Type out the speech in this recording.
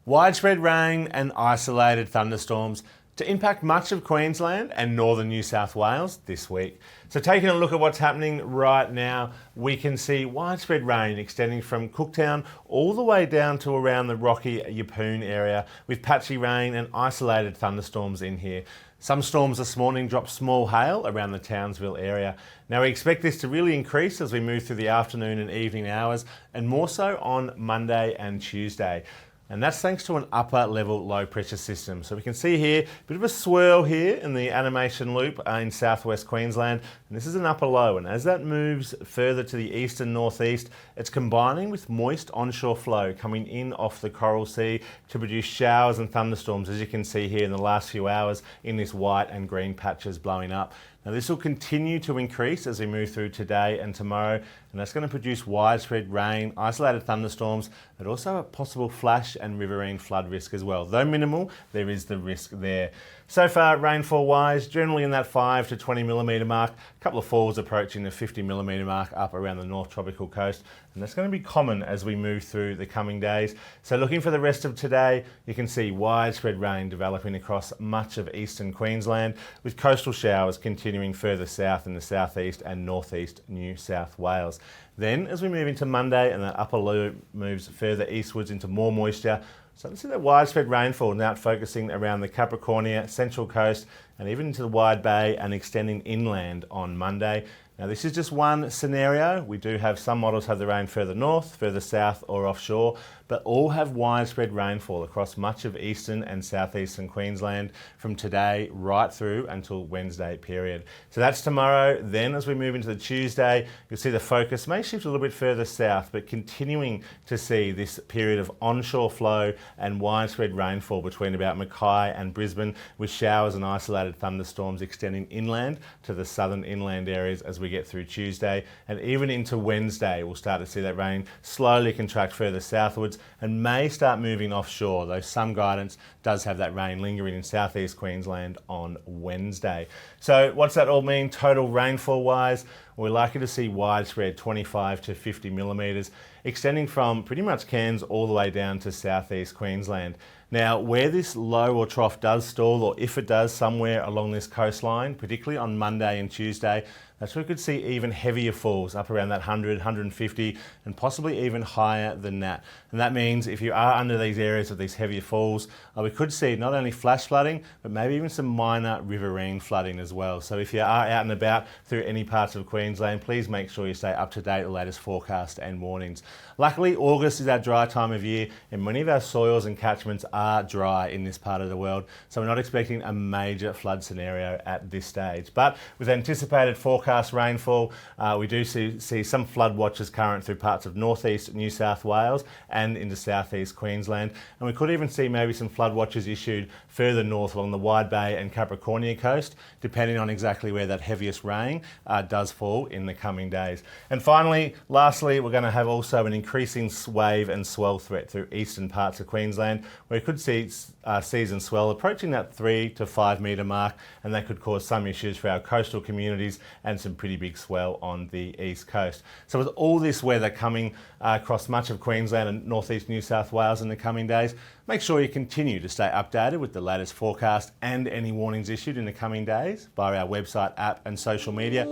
Widespread rain and isolated thunderstorms to impact much of Queensland and northern New South Wales this week. So taking a look at what's happening right now, we can see widespread rain extending from Cooktown all the way down to around the rocky Yeppoon area, with patchy rain and isolated thunderstorms in here. Some storms this morning dropped small hail around the Townsville area. Now we expect this to really increase as we move through the afternoon and evening hours, and more so on Monday and Tuesday. And that's thanks to an upper level low pressure system. So we can see here, a bit of a swirl here in the animation loop in southwest Queensland. And this is an upper low. And as that moves further to the east and northeast, it's combining with moist onshore flow coming in off the Coral Sea to produce showers and thunderstorms, as you can see here in the last few hours in this white and green patches blowing up. Now this will continue to increase as we move through today and tomorrow, and that's going to produce widespread rain, isolated thunderstorms, but also a possible flash and riverine flood risk as well. Though minimal, there is the risk there. So far, rainfall wise, generally in that 5 to 20 millimetre mark, a couple of falls approaching the 50 millimetre mark up around the North Tropical Coast, and that's going to be common as we move through the coming days. So looking for the rest of today, you can see widespread rain developing across much of eastern Queensland, with coastal showers continuing further south in the southeast and northeast New South Wales. Then, as we move into Monday and that upper low moves further eastwards into more moisture, so let's see that widespread rainfall now focusing around the Capricornia, Central Coast, and even into the Wide Bay and extending inland on Monday. Now this is just one scenario. We do have some models have the rain further north, further south or offshore, but all have widespread rainfall across much of eastern and southeastern Queensland from today right through until Wednesday period. So that's tomorrow. Then as we move into the Tuesday, you'll see the focus may shift a little bit further south, but continuing to see this period of onshore flow and widespread rainfall between about Mackay and Brisbane, with showers and isolated thunderstorms extending inland to the southern inland areas as we get through Tuesday, and even into Wednesday we'll start to see that rain slowly contract further southwards and may start moving offshore, though some guidance does have that rain lingering in southeast Queensland on Wednesday. So what's that all mean total rainfall wise? We're likely to see widespread 25 to 50 millimetres, extending from pretty much Cairns all the way down to southeast Queensland. Now, where this low or trough does stall, or if it does somewhere along this coastline, particularly on Monday and Tuesday, that's where we could see even heavier falls up around that 100, 150, and possibly even higher than that. And that means if you are under these areas of these heavier falls, we could see not only flash flooding, but maybe even some minor riverine flooding as well. So if you are out and about through any parts of Queensland, please make sure you stay up to date with the latest forecast and warnings. Luckily, August is our dry time of year, and many of our soils and catchments are dry in this part of the world, so we're not expecting a major flood scenario at this stage. But with anticipated forecast rainfall, we do see some flood watches current through parts of northeast New South Wales and into southeast Queensland, and we could even see maybe some flood watches issued further north along the Wide Bay and Capricornia coast, depending on exactly where that heaviest rain does fall in the coming days. And finally, lastly, we're going to have also an increasing wave and swell threat through eastern parts of Queensland, where we could see season swell approaching that 3 to 5 metre mark, and that could cause some issues for our coastal communities and some pretty big swell on the east coast. So with all this weather coming across much of Queensland and northeast New South Wales in the coming days, make sure you continue to stay updated with the latest forecast and any warnings issued in the coming days via our website, app and social media.